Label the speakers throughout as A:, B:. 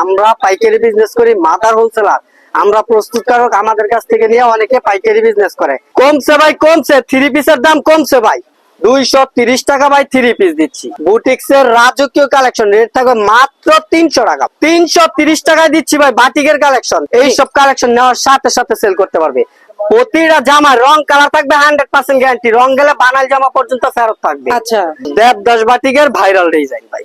A: আমরা পাইকারি বিজনেস করি, মাদার হোলসেলার। আমরা প্রস্তুতকারক, আমাদের কাছ থেকে নিয়ে অনেকে পাইকারি বিজনেস করে। কমছে ভাই, কমছে, 3 পিসের দাম কমছে ভাই। 230 টাকা ভাই 3 পিস দিচ্ছি। বুটিক্স এর রাজকীয় কালেকশন, রেট থাকবে মাত্র 300 টাকা। 330 টাকায় দিচ্ছি ভাই বাটিকের কালেকশন। এইসব কালেকশন নেওয়ার সাথে সাথে সেল করতে পারবে। প্রতিটা জামা রং কালার থাকবে 100% গ্যারান্টি। রং গেলে বানাল জামা পর্যন্ত ফেরত থাকবে।
B: আচ্ছা,
A: দেবদাস বাটিকের ভাইরাল ডিজাইন ভাই।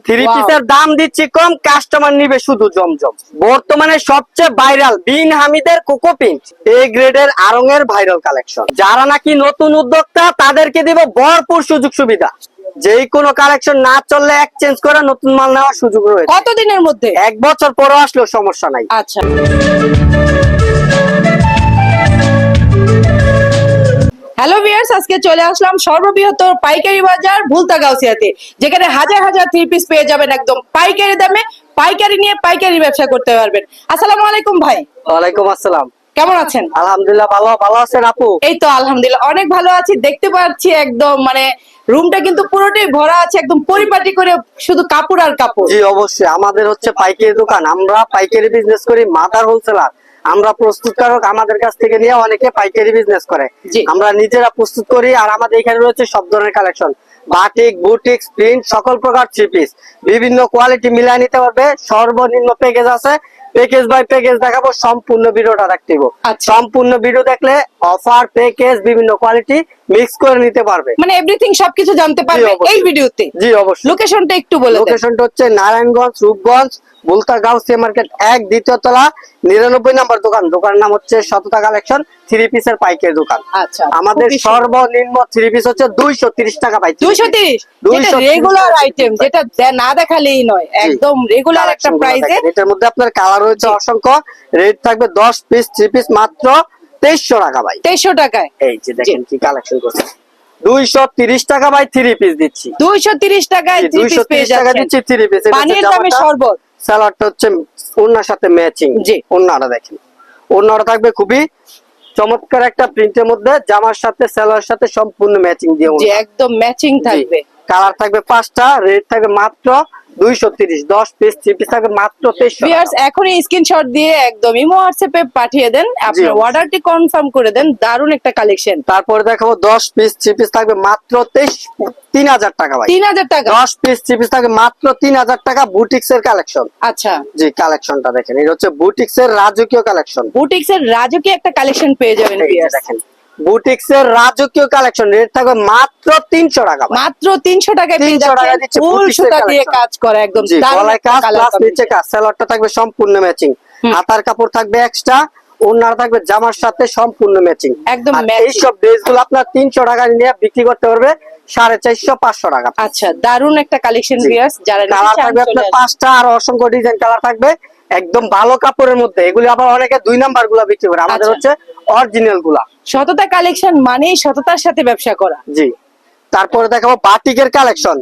A: 3 পিসের দাম দিচ্ছি কম, কাস্টমার নিবে শুধু জমজম। বর্তমানে সবচেয়ে ভাইরাল বিন হামিদের কোকো পিঙ্ক এ গ্রেডের আরঙের ভাইরাল কালেকশন। যারা নাকি নতুন উদ্যোক্তা তাদেরকে দিব ভরপুর সুযোগ সুবিধা। যেই কোনো কালেকশন না চললে এক্সচেঞ্জ করে নতুন মাল নেওয়ার সুযোগ রয়েছে।
B: কতদিনের মধ্যে?
A: 1 বছর পরে আসলেও সমস্যা নাই।
B: আচ্ছা, হ্যালো ভিউয়ার্স, আজকে চলে আসলাম সর্ববৃহত্তর পাইকারি বাজার ভুলতা গাউসিয়াতে, যেখানে হাজার হাজার 3 পিস পেয়ে যাবেন একদম পাইকারি দামে। পাইকারি নিয়ে পাইকারি ব্যবসা করতে পারবেন। আসসালামু আলাইকুম ভাই।
A: ওয়ালাইকুম আসসালাম।
B: কেমন আছেন?
A: আলহামদুলিল্লাহ ভালো। ভালো আছেন আপু?
B: এই তো আলহামদুলিল্লাহ অনেক ভালো আছি। দেখতে পাচ্ছি একদম মানে রুমটা কিন্তু পুরোটাই ভরা আছে, একদম পরিপাটি করে শুধু কাপড় আর কাপড়।
A: জি অবশ্যই, আমাদের হচ্ছে পাইকারি দোকান। আমরা পাইকারি বিজনেস করি, মাদার হোলসেলার। আমরা প্রস্তুতকারক, আমাদের কাছ থেকে নিয়ে অনেকে পাইকারি বিজনেস করে।
B: জি।
A: আমরা নিজেরা প্রস্তুত করি। আর আমাদের এখানে রয়েছে সব ধরনের কালেকশন, বাটিক, বুটিক্স, প্রিন্ট, সকল প্রকার 3 পিস বিভিন্ন কোয়ালিটি মিলিয়ে নিতে পারবে। সর্বনিম্ন প্যাকেজ আছে, প্যাকেজ বাই প্যাকেজ দেখাবো। সম্পূর্ণ ভিডিওটা দেখতে হবে।
B: আচ্ছা।
A: সম্পূর্ণ ভিডিও দেখলে অফার, প্যাকেজ, বিভিন্ন কোয়ালিটি মিক্স করে নিতে পারবে।
B: মানে এভরিথিং সবকিছু জানতে পারবে
A: অবশ্যই।
B: এই ভিডিওতে।
A: জি অবশ্যই।
B: লোকেশনটা একটু বলে দেন।
A: লোকেশনটা হচ্ছে নারায়ণগঞ্জ, রূপগঞ্জ, ভুলতা গাউসিয়া মার্কেট 1, দ্বিতীয় তলা, 99 নম্বর দোকান। দোকানের নাম হচ্ছে সততা কালেকশন, 3 পিসের পাইকারি দোকান।
B: আচ্ছা,
A: আমাদের
B: খুবই সুন্দর।
A: সর্বনিম্ন 3 পিস হচ্ছে 230 টাকা ভাই।
B: 230, যেটা
A: 230
B: রেগুলার
A: টাকা
B: আইটেম,
A: ভাই।
B: যেটা না দেখালেই নয়, একদম রেগুলার একটা
A: কালেকশনগুলো
B: প্রাইসে।
A: দেখেন। এটার মধ্যে আপনার কালার রয়েছে অসংখ্য। রেট থাকবে 10 পিস 3 পিস মাত্র 2300 টাকা ভাই।
B: 2300 টাকায়।
A: এই যে দেখেন কি কালেকশন করছে। 230 টাকা ভাই 3 পিস দিচ্ছি।
B: 230 টাকায় 3 পিস পেয়ে
A: 230 টাকা
B: যাচ্ছেন।
A: দিচ্ছি 3 পিস।
B: পানির দামে শরবত।
A: সালোয়ারটা হচ্ছে ওড়নার সাথে ম্যাচিং।
B: জি।
A: ওড়নাটা দেখেন, ওড়নাটা থাকবে খুবই চমৎকার একটা প্রিন্টের মধ্যে, জামার সাথে সালোয়ারের সাথে সম্পূর্ণ ম্যাচিং দিয়ে।
B: যে একদম ম্যাচিং থাকবে।
A: কালার থাকবে 5টা। রেট থাকবে মাত্র 230। 10 পিস 3 পিস থাকবে মাত্র 2300
B: ভিউয়ার্স,
A: টাকা।
B: এখনই স্ক্রিনশট দিয়ে একদম ইমো হোয়াটসঅ্যাপে পাঠিয়ে দেন, আপনার
A: অবশ্যই।
B: অর্ডারটি কনফার্ম করে দেন। দারুণ একটা কালেকশন।
A: তারপরে দেখাবো 10 পিস 3 পিস থাকবে মাত্র 3000 টাকা ভাই।
B: 3000 টাকা।
A: 10 পিস 3 পিস থাকবে মাত্র 3000 টাকা। বুটিক্স এর কালেকশন।
B: আচ্ছা,
A: জি, কালেকশনটা দেখেন। এটা হচ্ছে বুটিক্স এর রাজকীয় কালেকশন।
B: বুটিক্স এর রাজকীয় একটা কালেকশন পেয়ে যাবেন
A: এই যে
B: ভিউয়ার্স।
A: দেখেন বুটিক্স এর রাজকীয় কালেকশন। রেট থাকবে মাত্র 300 টাকা ভাই।
B: মাত্র 300 টাকায় পেয়ে
A: 300 টাকা
B: যাচ্ছেন।
A: দিচ্ছে
B: ফুল
A: বুটিক্স এর
B: সুতা দিয়ে
A: কালেকশন।
B: কাজ করা, একদম
A: জি,
B: দারুণ
A: গলায়
B: একটা
A: কাজ
B: কালার
A: প্লাস নিচে
B: কম্বিনেশন।
A: কাজ। সালোয়ারটা থাকবে সম্পূর্ণ ম্যাচিং।
B: হুম।
A: হাতার কাপড় থাকবে এক্সট্রা, ওড়নাটা থাকবে জামার সাথে সম্পূর্ণ ম্যাচিং।
B: একদম
A: আর
B: matching।
A: এইসব ড্রেসগুলো আপনার 300 টাকা নিয়ে বিক্রি করতে পারবে 450 500 টাকা।
B: আচ্ছা, দারুণ একটা কালেকশন
A: জি।
B: ভিউয়ার্স। যারা নিতে
A: কালার
B: চান
A: থাকবে
B: চলে
A: আপনার
B: আসুন।
A: 5টা, আর অসংখ্য ডিজাইন কালার থাকবে একদম ভালো কাপড়ের মধ্যে। এগুলি আবার অনেকে 2 নাম্বার গুলা বিক্রি করে, আমাদের
B: আচ্ছা।
A: হচ্ছে অরিজিনাল গুলা।
B: সততা কালেকশন মানেই সততার সাথে ব্যবসা করা।
A: জি। তারপরে দেখাবো বাটিকের কালেকশন।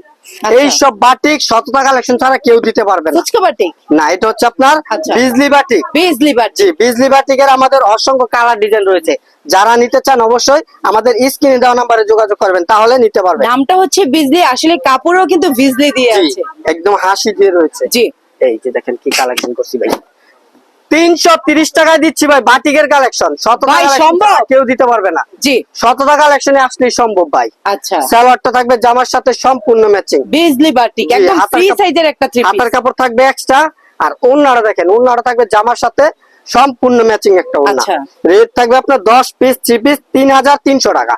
B: আচ্ছা।
A: এই সব বাটিক সততা কালেকশন ছাড়া কেউ দিতে পারবে না।
B: ফুচকা বাটিক।
A: না, এটা হচ্ছে আপনার
B: আচ্ছা।
A: বিজলি বাটিক।
B: বিজলি
A: জি,
B: বাটিক।
A: বিজলি বাটিকের আমাদের অসংখ্য কালার ডিজাইন রয়েছে। যারা নিতে চান অবশ্যই আমাদের স্ক্রিনে দেওয়া নাম্বারে যোগাযোগ করবেন, তাহলে নিতে পারবেন।
B: নামটা হচ্ছে বিজলি, আসলে কাপড়ও কিন্তু বিজলি দিয়ে
A: জি,
B: আছে।
A: একদম হাসি দিয়ে রয়েছে।
B: জি।
A: এই যে দেখেন কি কালেকশন করছি ভাই। 330 টাকায় দিচ্ছি ভাই বাটিকের কালেকশন। শততা
B: ভাই,
A: কালেকশন
B: সম্ভব?
A: কেউ দিতে পারবে না।
B: জি।
A: শততা কালেকশনে আসলেই সম্ভব ভাই।
B: আচ্ছা,
A: সালোয়ারটা থাকবে জামার সাথে সম্পূর্ণ ম্যাচিং।
B: বিজলি বাটিক
A: জি,
B: একদম
A: হাতার
B: ফ্রি
A: কাপড়-
B: সাইজের একটা থ্রি
A: হাতার
B: পিস।
A: কাপড় থাকবে এক্সট্রা, আর ওড়নাটা দেখেন, ওড়নাটা থাকবে জামার সাথে সম্পূর্ণ ম্যাচিং একটা ওড়না।
B: আচ্ছা।
A: রেট থাকবে আপনার 10 পিস 3 পিস 3300 টাকা।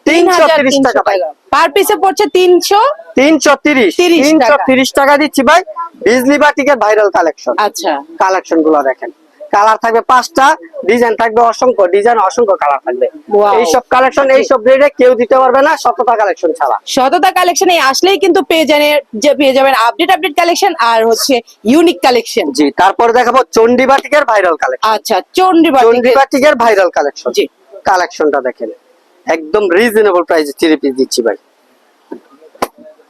A: 330 টাকা ভাই।
B: পার পিসে পড়ছে 300।
A: 330
B: 30 টাকা।
A: 330 টাকা দিচ্ছি ভাই। বিজলি বাটিকের ভাইরাল কালেকশন।
B: আচ্ছা,
A: কালেকশন গুলো দেখেন। কালার থাকবে 5টা, ডিজাইন থাকবে অসংখ্য ডিজাইন, অসংখ্য কালার থাকবে।
B: Wow.
A: এইসব কালেকশন এইসব রেটে কেউ দিতে পারবে না শততা কালেকশন ছাড়া।
B: সততা কালেকশনে আসলেই কিন্তু পেয়ে যাবেন আপডেট কালেকশন আর হচ্ছে ইউনিক কালেকশন।
A: জি। তারপর দেখাবো চন্ডী বাটিকের ভাইরাল কালেকশন।
B: আচ্ছা, চন্ডী
A: চন্ডী
B: বাটিক।
A: বাটিকের ভাইরাল কালেকশন।
B: জি।
A: কালেকশনটা দেখেন, একদম রিজনেবল প্রাইসে 3 পিস দিচ্ছি ভাই।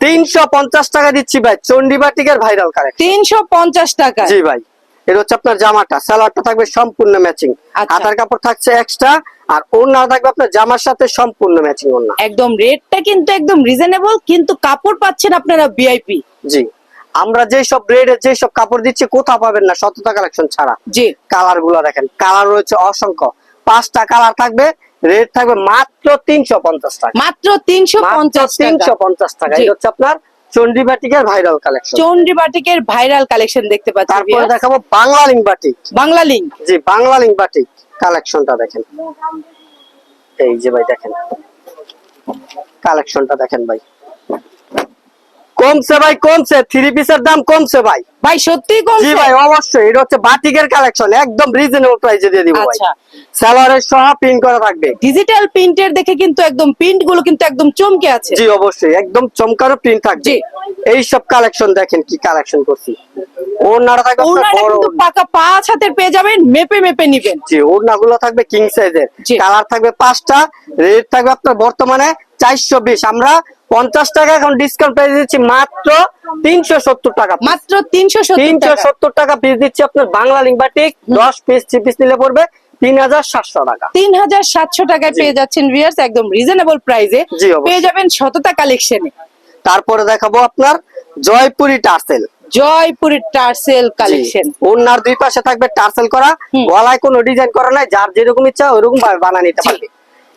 A: 350 টাকা দিচ্ছি ভাই চন্ডী বাটিকের ভাইরাল কালেকশন।
B: 350 টাকা।
A: জি ভাই। এটা হচ্ছে আপনার জামাটা, সালোয়ারটা থাকবে সম্পূর্ণ ম্যাচিং।
B: আচ্ছা।
A: হাতার কাপড় থাকছে এক্সট্রা, আর ওড়না থাকবে আপনার জামার সাথে সম্পূর্ণ ম্যাচিং ওড়না।
B: একদম রেটটা কিন্তু একদম রিজনেবল, কিন্তু কাপড় পাচ্ছেন আপনারা ভিআইপি।
A: জি। আমরা যে সব ব্রেডের যে সব কাপড় দিচ্ছি কোথাও পাবেন না সততা কালেকশন ছাড়া।
B: জি
A: কালার গুলো দেখেন, কালার রয়েছে অসংখ্য, 5টা কালার থাকবে, রেট থাকবে মাত্র 350 টাকা।
B: মাত্র 350 টাকা।
A: 350 টাকা।
B: জি।
A: এটা হচ্ছে আপনার চন্ডী বাটিকের ভাইরাল কালেকশন।
B: চন্ডী বাটিকের ভাইরাল কালেকশন দেখতে পাচ্ছি
A: তারপরে
B: viewers।
A: দেখাবো Bangla link batik.
B: Bangla link.
A: জি, বাংলা লিঙ্ক বাটিক কালেকশনটা দেখেন। এই যে ভাই দেখেন কালেকশনটা দেখেন ভাই, কমছে ভাই, কমছে, 3 পিসের দাম কমছে ভাই।
B: ভাই সত্যি
A: জি
B: কমছে?
A: ভাই অবশ্যই, এটা হচ্ছে বাটিকের কালেকশন, একদম রিজনেবল প্রাইসে দিয়ে দিব ভাই।
B: আচ্ছা।
A: সালোয়ারের সহ প্রিন্ট করা থাকবে।
B: ডিজিটাল প্রিন্টের দেখে কিন্তু একদম প্রিন্ট গুলো কিন্তু একদম চমকে আছে।
A: জি অবশ্যই, একদম চমকানো প্রিন্ট থাকবে।
B: জি।
A: এই সব কালেকশন দেখেন কি কালেকশন করছি। ওড়নাটা থাকবে আপনার
B: ওনাটা
A: বড়
B: কিন্তু
A: ওড়না।
B: পাকা 5 হাতের পেয়ে যাবেন, মেপে মেপে নিবেন।
A: জি, ওড়নাগুলো থাকবে কিং সাইজের,
B: জি।
A: কালার থাকবে 5টা, রেট থাকবে আপনার বর্তমানে 420। আমরা 50 টাকা এখন ডিসকাউন্ট প্রাইস দিচ্ছি মাত্র 370 টাকা।
B: মাত্র 370 টাকা।
A: 370 টাকা পিস দিচ্ছি আপনার Bangla link batik. 10 piece 3 piece নিলে পড়বে 3700 টাকা।
B: 3700 টাকায়
A: জি।
B: পেয়ে যাচ্ছেন ভিউয়ার্স, একদম রিজনেবল প্রাইসে
A: জি, অবশ্যই।
B: পেয়ে যাবেন সততা কালেকশনে।
A: তারপরে দেখাবো আপনার জয়পুরি টার্সেল।
B: জয়পুরের টার্সেল কালেকশন।
A: ওনার দুই পাশে থাকবে টার্সেল করা,
B: হুম।
A: গলায় কোনো ডিজাইন করা নাই, যার যেরকম ইচ্ছা ওরকম ভাবে বানিয়ে নিতে
B: জি।
A: পারবে।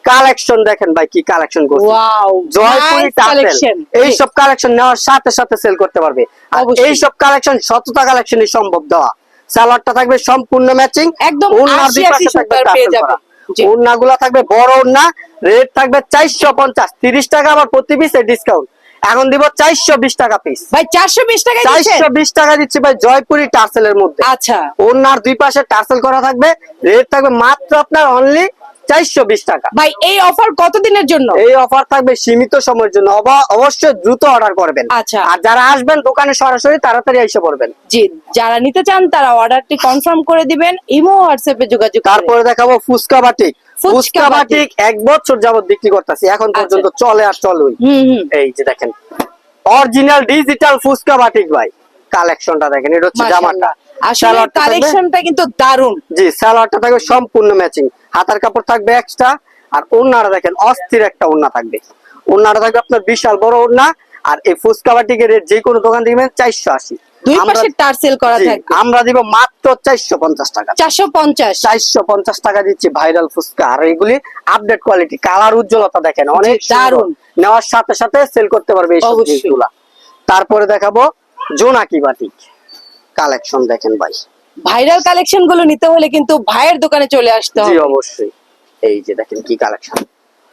A: কালেকশন দেখেন ভাই কি কালেকশন করছে।
B: Wow,
A: Jaipuri
B: nice
A: tassel
B: collection.
A: এই সব কালেকশন নেওয়ার সাথে সাথে সেল করতে পারবে। আর
B: অবশ্যই।
A: এই সব কালেকশন সততা কালেকশনই সম্ভব দেওয়া। সালোয়ারটা থাকবে সম্পূর্ণ ম্যাচিং,
B: একদম
A: ওনার দুই
B: 80
A: পাশে থাকবে
B: সুতার পেয়ে
A: টার্সেল
B: যাবে।
A: করা।
B: জি।
A: ওড়নাগুলো থাকবে বড় ওড়না, রেট থাকবে 450, 30 টাকা আবার প্রতি পিসে ডিসকাউন্ট। এখন দিব 420 টাকা পিস।
B: ভাই 420 টাকায় দিচ্ছেন?
A: 420 টাকা দিচ্ছি ভাই জয়পুরি টার্সেলের মধ্যে।
B: আচ্ছা।
A: ওনার দুই পাশে টার্সেল করা থাকবে, রেট থাকবে মাত্র আপনার অনলি 420 টাকা।
B: ভাই এই অফার কতদিনের জন্য?
A: এই অফার থাকবে সীমিত সময়ের জন্য, অবশ্যই দ্রুত অর্ডার করবেন।
B: আচ্ছা।
A: আর যারা আসবেন দোকানে সরাসরি তাড়াতাড়ি এসে পড়বেন।
B: জি, যারা নিতে চান তারা অর্ডারটি কনফার্ম করে দিবেন, ইমো হোয়াটসঅ্যাপে যোগাযোগ করে।
A: তারপরে দেখাবো ফুচকা বাটিক।
B: ফুচকা
A: ফুচকা বাটিক 1 বছর যাবত বিক্রি করতেছি, এখন পর্যন্ত চলে আর চলুই।
B: হুম।
A: এই যে দেখেন অরিজিনাল ডিজিটাল ফুচকা বাটিক ভাই, কালেকশনটা দেখেন। এটা হচ্ছে জামাটা,
B: আসলে
A: সালোয়ারটা থাকবে-
B: কালেকশনটা কিন্তু দারুন।
A: জি, সালোয়ারটা থাকবে সম্পূর্ণ ম্যাচিং, হাতার কাপড় থাকবে এক্সট্রা, আর ওড়নাটা দেখেন অস্থির একটা ওড়না থাকবে। ওড়নাটা থাকবে আপনার বিশাল বড় ওড়না। আর এই ফুচকা বাটিকের রেট যে কোনো দোকান দিবেন 480।
B: দুই পাশে টার্সেল করা
A: জি,
B: থাকবে।
A: আমরা দিব মাত্র 450 টাকা।
B: 450।
A: 450 টাকা দিচ্ছি ভাইরাল ফুচকা। আর এগুলি আপডেট কোয়ালিটি, কালার উজ্জ্বলতা দেখেন অনেক
B: দারুণ।
A: সুন্দর। নেওয়ার সাথে সাথে সেল করতে পারবে এই সব
B: অবশ্যই।
A: জিনিসগুলা। তারপরে দেখাবো জোনাকি বাটিক কালেকশন দেখেন ভাই।
B: ভাইরাল কালেকশন গুলো নিতে হলে কিন্তু ভাইয়ের দোকানে চলে আসতে
A: জি
B: হবে।
A: অবশ্যই। এই যে দেখেন কি কালেকশন,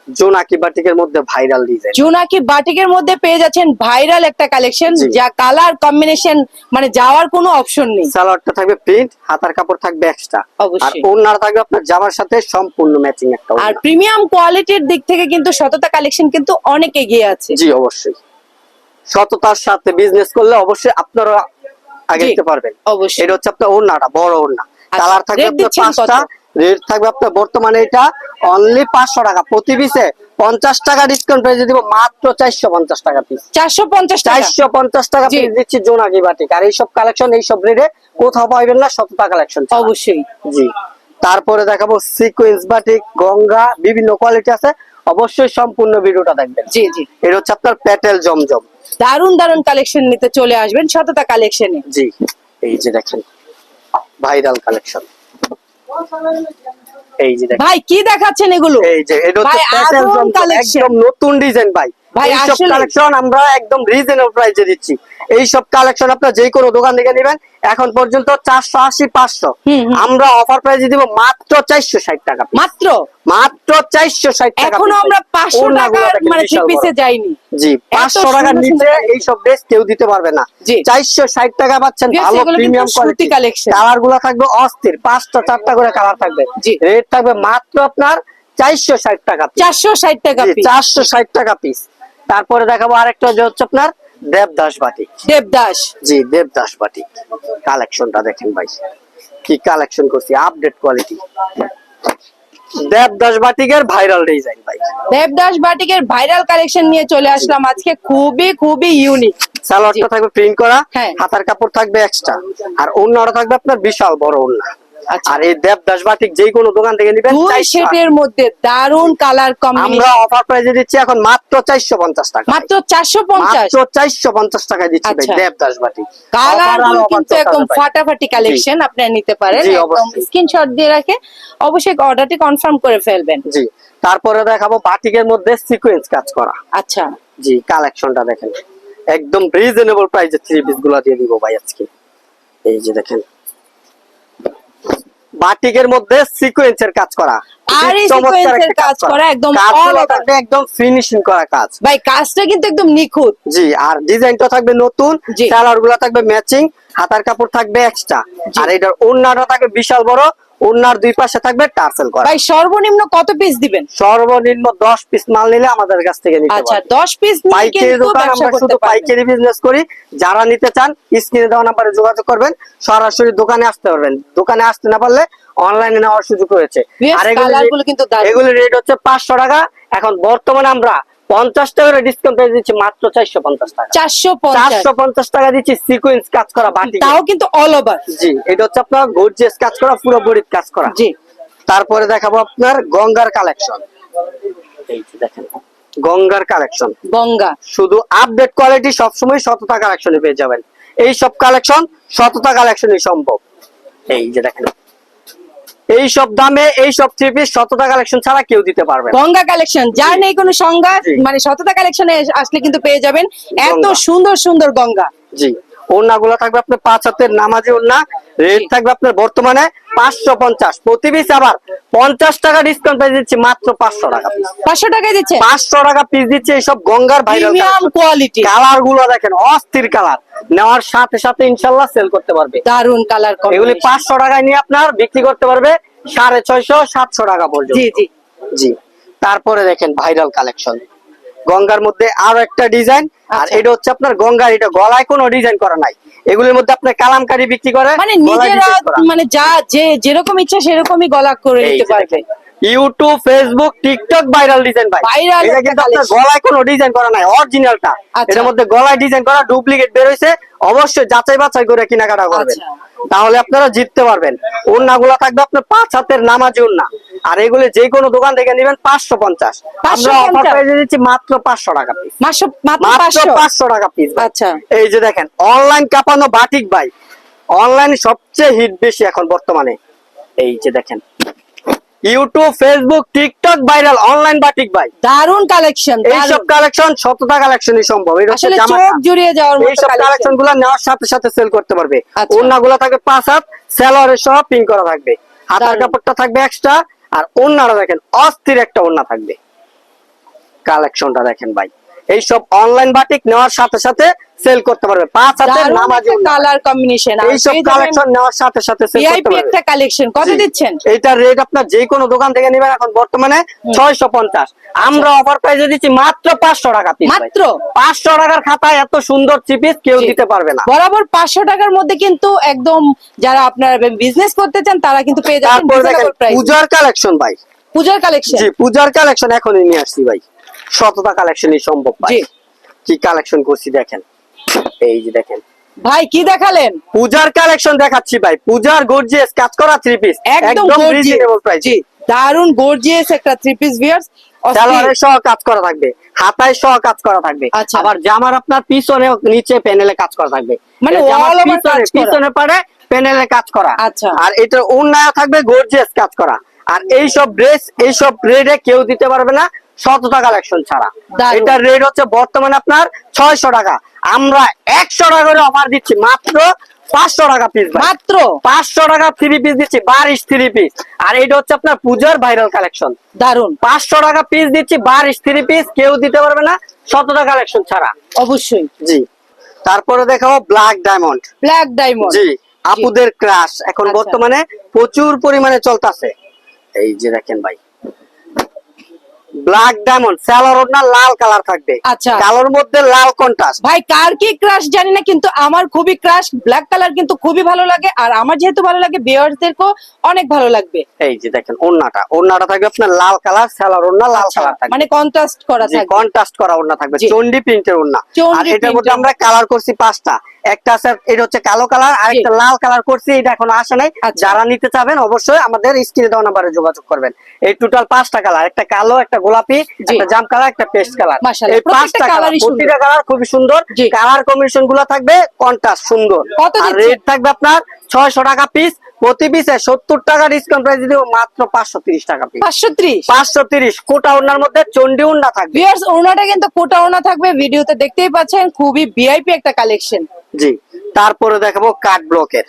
A: জোনাকি বাটিকের মধ্যে ভাইরাল ডিজাইন।
B: জোনাকি বাটিকের মধ্যে পেয়ে যাচ্ছেন ভাইরাল একটা কালেকশন,
A: জি।
B: যা কালার কম্বিনেশন মানে যাওয়ার কোনো অপশন নেই।
A: সালোয়ারটা থাকবে প্রিন্ট, হাতার কাপড় থাকবে এক্সট্রা, আর
B: অবশ্যই।
A: ওড়নাটা থাকবে আপনার জামার সাথে সম্পূর্ণ ম্যাচিং একটা
B: আর
A: ওড়না।
B: প্রিমিয়াম কোয়ালিটির দিক থেকে কিন্তু সততা কালেকশন কিন্তু অনেক এগিয়ে আছে।
A: জি অবশ্যই, সততার সাথে বিজনেস করলে অবশ্যই আপনারা আগে
B: জি,
A: যেতে পারবেন।
B: অবশ্যই।
A: এটা হচ্ছে আপনার ওড়নাটা বড় ওড়না, কালার থাকবে
B: রেট
A: আপনার
B: দিচ্ছেন
A: 5টা,
B: কত?
A: রেট থাকবে আপনার বর্তমানে এটা অনলি 500 টাকা প্রতি পিসে, 50 টাকা ডিসকাউন্ট পেয়ে দিব মাত্র 450 টাকা পিস।
B: 450 টাকা।
A: 450 টাকা
B: জি।
A: পিস দিচ্ছি জোনাকি বাটিক। আর এইসব কালেকশন এইসব রেটে কোথাও পাইবেন না সততা কালেকশন।
B: অবশ্যই।
A: জি, তারপরে দেখাবো সিকোয়েন্স বাটিক, গঙ্গা, বিভিন্ন কোয়ালিটি আছে, অবশ্যই সম্পূর্ণ ভিডিওটা দেখবেন।
B: জি জি,
A: এটা হচ্ছে আপনার প্যাটেল জমজম।
B: দারুন দারুন কালেকশন নিতে চলে আসবেন সততা কালেকশনে।
A: জি, এই যে দেখেন ভাইরাল কালেকশন। এই যে দেখেন,
B: ভাই কি দেখাচ্ছেন এগুলো?
A: এই যে এটা হচ্ছে
B: ভাই,
A: প্যাটেল
B: আগুন
A: জমজম,
B: collection।
A: একদম নতুন ডিজাইন ভাই।
B: ভাই,
A: এই সব
B: আসলে-
A: কালেকশন আমরা একদম রিজনেবল প্রাইসে দিচ্ছি। এই সব কালেকশন আপনার যে কোনো দোকান থেকে নেবেন এখন পর্যন্ত 480 500,
B: হুম।
A: আমরা অফার প্রাইসে দিব মাত্র 460 টাকা piece।
B: মাত্র
A: মাত্র 460 টাকা
B: এখনো
A: piece।
B: আমরা 500
A: ওড়নাগুলো
B: টাকার
A: দেখেন
B: মানে থ্রি
A: বিশাল বড়।
B: পিসে যাইনি।
A: জি, 500 টাকার
B: সুন্দর
A: নিচে
B: সুন্দর
A: এই সব ড্রেস কেউ দিতে পারবে না।
B: জি।
A: 460 টাকা পাচ্ছেন
B: Yes,
A: ভালো
B: এগুলো কিন্তু
A: প্রিমিয়াম
B: সুতি
A: কোয়ালিটি।
B: collection।
A: কালার গুলো থাকবে অস্থির, 5টা 4টা করে কালার থাকবে।
B: জি।
A: রেট থাকবে মাত্র আপনার 460 টাকা piece।
B: 460 টাকা
A: জি,
B: পিস।
A: 460 টাকা পিস। তারপরে দেখাবো আরেকটা যে হচ্ছে আপনার দেবদাস বাটিক।
B: দেবদাস।
A: জি, দেবদাস বাটিক কালেকশনটা দেখেন ভাই কি কালেকশন করছি, আপডেট কোয়ালিটি। দেবদাস বাটিকের ভাইরাল ডিজাইন ভাই।
B: দেবদাস বাটিকের ভাইরাল কালেকশন নিয়ে চলে আসলাম আজকে, খুবই খুবই ইউনিক।
A: সালোয়ারটা থাকবে প্রিন্ট করা,
B: হ্যাঁ।
A: হাতার কাপড় থাকবে এক্সট্রা, আর ওড়নাটা থাকবে আপনার বিশাল বড় ওড়না।
B: আচ্ছা।
A: আর এই দেবদাস বাটিক যে কোনো দোকান থেকে নিবেন
B: দুই
A: 400
B: শেডের মধ্যে দারুন কালার
A: আমরা
B: কম্বিনেশন,
A: অফার প্রাইসে দিচ্ছি এখন মাত্র 450 টাকা,
B: মাত্র 450।
A: মাত্র 450 টাকায় দিচ্ছি ভাই
B: আচ্ছা।
A: দেবদাস বাটিক।
B: কালার
A: Offer আর offer
B: কিন্তু
A: চলতেছে
B: একদম
A: ভাই।
B: ফাটাফাটি কালেকশন, আপনারা নিতে পারেন,
A: জি,
B: একদম
A: অবশ্যই।
B: স্ক্রিনশট দিয়ে রাখে অবশ্যই অর্ডারটি কনফার্ম করে ফেলবেন।
A: জি, তারপরে দেখাবো বাটিকের মধ্যে সিকোয়েন্স কাজ করা।
B: আচ্ছা,
A: জি, কালেকশনটা দেখেন একদম রিজনেবল প্রাইসে থ্রি পিস গুলা দিয়ে দিব ভাই আজকে। এই যে দেখেন বাটিকের মধ্যে সিকোয়েন্সের কাজ করা,
B: আর এই
A: চমৎকার
B: সিকোয়েন্সের
A: একটা
B: কাজ করা একদম
A: কাজগুলো
B: all over।
A: থাকবে একদম ফিনিশিং করা কাজ।
B: ভাই কাজটা কিন্তু একদম নিখুঁত।
A: জি, আর ডিজাইনটা থাকবে নতুন,
B: জি।
A: কালার গুলা থাকবে ম্যাচিং, হাতার কাপড় থাকবে এক্সট্রা,
B: জি।
A: আর এটার ওড়নাটা থাকবে বিশাল বড়, ওড়নার দুই পাশে থাকবে টার্সেল করা।
B: ভাই সর্বনিম্ন কত পিস দিবেন?
A: সর্বনিম্ন 10 পিস মাল নিলে আমাদের কাছ থেকে নিতে
B: আচ্ছা,
A: পারবেন।
B: 10 পিস নিয়ে
A: পাইকারি
B: কিন্তু
A: দোকান,
B: ব্যবসা
A: আমরা
B: করতে
A: শুধু
B: পারবেন।
A: পাইকারি বিজনেস করি। যারা নিতে চান স্ক্রিনে দেওয়া নাম্বারে যোগাযোগ করবেন, সরাসরি দোকানে আসতে পারবেন। দোকানে আসতে না পারলে অনলাইনে নেওয়ার সুযোগ রয়েছে।
B: Yes,
A: আর
B: কালারগুলো কিন্তু দারুণ।
A: এগুলো রেট হচ্ছে 500 টাকা। এখন বর্তমানে আমরা 50 টাকা করে ডিসকাউন্ট পেয়ে দিচ্ছি মাত্র 450 টাকা।
B: 450,
A: 450 টাকা দিচ্ছি সিকোয়েন্স কাজ করা বাটিক।
B: তাও কিন্তু অল ওভার।
A: জি, এটা হচ্ছে আপনার গর্জিয়াস কাজ করা, পুরো বডির কাজ করা।
B: জি,
A: তারপরে দেখাবো আপনার গঙ্গার কালেকশন। এই যে দেখেন গঙ্গার কালেকশন,
B: গঙ্গা।
A: শুধু আপডেট কোয়ালিটি, সবসময় সততা কালেকশনে পেয়ে যাবেন। এই সব কালেকশন সততা কালেকশনই সম্ভব। এই যে দেখেন এই সব দামে এই সব থ্রি পিস সততা কালেকশন ছাড়া কেউ দিতে পারবে না।
B: গঙ্গা কালেকশন যার নেই কোনো সংজ্ঞা,
A: জি।
B: মানে সততা কালেকশনে আসলে কিন্তু পেয়ে যাবেন এত
A: গঙ্গা।
B: সুন্দর সুন্দর গঙ্গা।
A: জি, ওড়না গুলো থাকবে আপনার 5 হাতের নামাজি ওড়না, রেট থাকবে আপনার বর্তমানে 550 প্রতি পিস। আবার 50 টাকা ডিসকাউন্ট পেয়ে দিচ্ছি মাত্র 500 টাকা পিস।
B: 500 টাকায় দিচ্ছে
A: 500 টাকা পিস দিচ্ছে এইসব গঙ্গার ভাইরাল
B: প্রিমিয়াম কোয়ালিটি,
A: কালার গুলো দেখেন অস্থির কালার, নেওয়ার সাথে সাথে ইনশাল্লাহ সেল করতে পারবে।
B: দারুন কালার
A: এগুলি 500 টাকায় নিয়ে আপনার বিক্রি করতে পারবে 650 700 টাকা পর্যন্ত।
B: জি জি।
A: জি, তারপরে দেখেন ভাইরাল কালেকশন গঙ্গার মধ্যে আরো একটা ডিজাইন। আর
B: আচ্ছা।
A: এটা হচ্ছে আপনার গঙ্গার, এটা গলায় কোনো ডিজাইন করা নাই। এগুলির মধ্যে আপনার কালামকারী বিক্রি করে,
B: মানে
A: গলায়
B: নিজেরা
A: design করা।
B: মানে যা যে যেরকম ইচ্ছা সেরকমই গলা করে
A: এই
B: নিতে
A: যে
B: পারবে।
A: দেখেন, YouTube Facebook TikTok viral design ভাই।
B: Viral
A: এটা
B: একটা
A: কিন্তু আপনার
B: collection।
A: গলায় কোনো ডিজাইন করা নাই, অরিজিনালটা।
B: আচ্ছা।
A: এটার মধ্যে গলায় ডিজাইন করা, ডুপ্লিকেট বের হইছে। অবশ্যই যাচাই বাছাই করে কেনাকাটা করবেন,
B: আচ্ছা।
A: তাহলে আপনারা জিততে পারবেন। ওড়নাগুলো থাকবে আপনার 5 হাতের নামাজি ওড়না। আর এগুলি যে কোনো দোকান থেকে নেবেন 550। আমরা
B: 550
A: অফার প্রাইসে দিচ্ছি মাত্র 500 টাকা পিস,
B: মাত্র
A: মাত্র
B: 500।
A: 500 টাকা পিস।
B: আচ্ছা।
A: এই যে দেখেন অনলাইন কাঁপানো বাটিক ভাই, অনলাইন সবচেয়ে হিট বেশি এখন বর্তমানে। এই যে দেখেন YouTube Facebook TikTok viral online batik ভাই।
B: দারুন কালেকশন,
A: এইসব কালেকশন সততা কালেকশনই সম্ভব। এটা হচ্ছে
B: আসলে
A: জামা
B: চোখ জুড়িয়ে যাওয়ার মতো
A: এইসব
B: কালেকশন।
A: কালেকশন গুলো নেওয়ার সাথে সাথে সেল করতে পারবে।
B: আচ্ছা।
A: ওড়নাগুলো থাকবে 5 হাত, সেলরের সহ পিন করা থাকবে, হাতার
B: দারুণ।
A: কাপড়টা থাকবে এক্সট্রা। আর ওড়নাটা দেখেন অস্থির একটা ওড়না থাকবে। কালেকশনটা দেখেন ভাই, এইসব অনলাইন বাটিক নেওয়ার সাথে সাথে সেল করতে পারবে। 5 হাতের নামাজি ওড়না,
B: কালার কম্বিনেশন,
A: এইসব কালেকশন নেওয়ার সাথে সাথে সেল করতে
B: ভিআইপি
A: পারবে।
B: একটা কালেকশন কত
A: জি।
B: দিচ্ছেন?
A: এইটার রেট আপনার যে কোনো দোকান থেকে নেবেন এখন বর্তমানে 650। আমরা অফার প্রাইসে দিচ্ছি মাত্র 500 টাকা পিস।
B: মাত্র
A: 500 টাকার খাতায় এত সুন্দর থ্রি পিস কেউ
B: জি।
A: দিতে পারবে না।
B: বরাবর 500 টাকার মধ্যে কিন্তু একদম যারা আপনার বিজনেস করতে চান তারা কিন্তু পেয়ে যাবেন
A: তারপর দেখেন
B: রিজনেবল প্রাইস।
A: পূজার কালেকশন ভাই।
B: পূজার কালেকশন,
A: জি, পূজার কালেকশন এখনই নিয়ে আসছি ভাই, সততা কালেকশনই সম্ভব ভাই।
B: জি।
A: কি কালেকশন করছি দেখেন, এই যে দেখেন
B: ভাই কি দেখালেন?
A: পূজার কালেকশন দেখাচ্ছি ভাই। পূজার গর্জিয়াস কাজ করা থ্রি পিস
B: একদম
A: রিজনেবল প্রাইস।
B: জি, দারুন গর্জিয়াস একটা থ্রি পিস ভিউয়ার্স।
A: সালোয়ারের সহ কাজ করা থাকবে, হাতায় সহ কাজ করা থাকবে।
B: আচ্ছা।
A: আবার জামার আপনার পিছনে নিচে প্যানেলে কাজ করা থাকবে,
B: মানে
A: এই জামার
B: all over
A: পিছনে
B: কাজ করা।
A: পিছনে পারে প্যানেলে কাজ করা।
B: আচ্ছা।
A: আর এটা ওড়নায় থাকবে গর্জিয়াস কাজ করা। আর এইসব ড্রেস এইসব রেটে কেউ দিতে পারবে না সততা কালেকশন ছাড়া।
B: দারুণ।
A: এটার রেট হচ্ছে বর্তমানে আপনার 600 টাকা। আমরা 100 টাকা করে অফার দিচ্ছি মাত্র 500 টাকা পিস।
B: মাত্র
A: 500 টাকা থ্রি পিস দিচ্ছি, বারিশ থ্রি পিস। আর এটা হচ্ছে আপনার পূজার ভাইরাল কালেকশন।
B: দারুন
A: 500 টাকা পিস দিচ্ছি, বারিশ থ্রি পিস কেউ দিতে পারবে না সততা কালেকশন ছাড়া।
B: অবশ্যই।
A: জি, তারপরে দেখাবো ব্ল্যাক ডায়মন্ড।
B: ব্ল্যাক ডায়মন্ড,
A: জি, আপুদের ক্রাশ এখন
B: আচ্ছা।
A: বর্তমানে প্রচুর পরিমাণে চলতেছে। এই যে দেখেন ভাই ব্ল্যাক ডায়মন্ড, সালোয়ার ওড়না লাল কালার থাকবে।
B: আচ্ছা।
A: কালোর মধ্যে লাল কন্ট্রাস্ট।
B: ভাই কার কি ক্রাশ জানি না, কিন্তু আমার খুবই ক্রাশ। ব্ল্যাক কালার কিন্তু খুবই ভালো লাগে, আর আমার যেহেতু ভালো লাগে ভিউয়ারদেরকেও অনেক ভালো লাগবে।
A: এই যে দেখেন ওড়নাটা থাকবে আপনার লাল কালার, সালোয়ার ওড়না লাল
B: আচ্ছা,
A: কালার থাকবে,
B: মানে কন্ট্রাস্ট করা
A: জি
B: থাকবে।
A: কন্ট্রাস্ট করা ওড়না থাকবে,
B: জি।
A: চন্ডি প্রিন্টের ওড়না।
B: চন্ডি
A: আর এটার মধ্যে
B: প্রিন্টের
A: আমরা কালার করছি 5টা। একটা আছে, এটা হচ্ছে কালো কালার, আর একটা লাল কালার করছি, এটা এখনো আসে নাই।
B: আচ্ছা।
A: যারা নিতে চাবেন অবশ্যই আমাদের স্ক্রিনে দেওয়া নাম্বারে যোগাযোগ করবেন। এই টোটাল 5টা কালার, একটা কালো, একটা গোলাপি, একটা জাম কালার, একটা পেস্ট কালার।
B: মাশাআল্লাহ,
A: এই 5টা
B: প্রত্যেকটা
A: কালার,
B: কালারই সুন্দর।
A: প্রতিটা কালার খুবই সুন্দর।
B: জি।
A: কালার কম্বিনেশন গুলো থাকবে কন্ট্রাস্ট সুন্দর।
B: কত
A: আর
B: দিচ্ছেন?
A: রেট থাকবে আপনার 600 টাকা পিস, প্রতি পিসে 70 টাকা ডিসকাউন্ট প্রাইস দিব, মাত্র 530 টাকা পিস।
B: 530।
A: 530 কোটা ওড়নার মধ্যে চন্ডি ওড়না থাকবে।
B: ভিউয়ার্স, ওনাটা কিন্তু কোটা ওনা থাকবে, ভিডিওতে দেখতেই পাচ্ছেন, খুবই ভিআইপি একটা কালেকশন।
A: জি, তারপরে দেখাবো কাট ব্লকের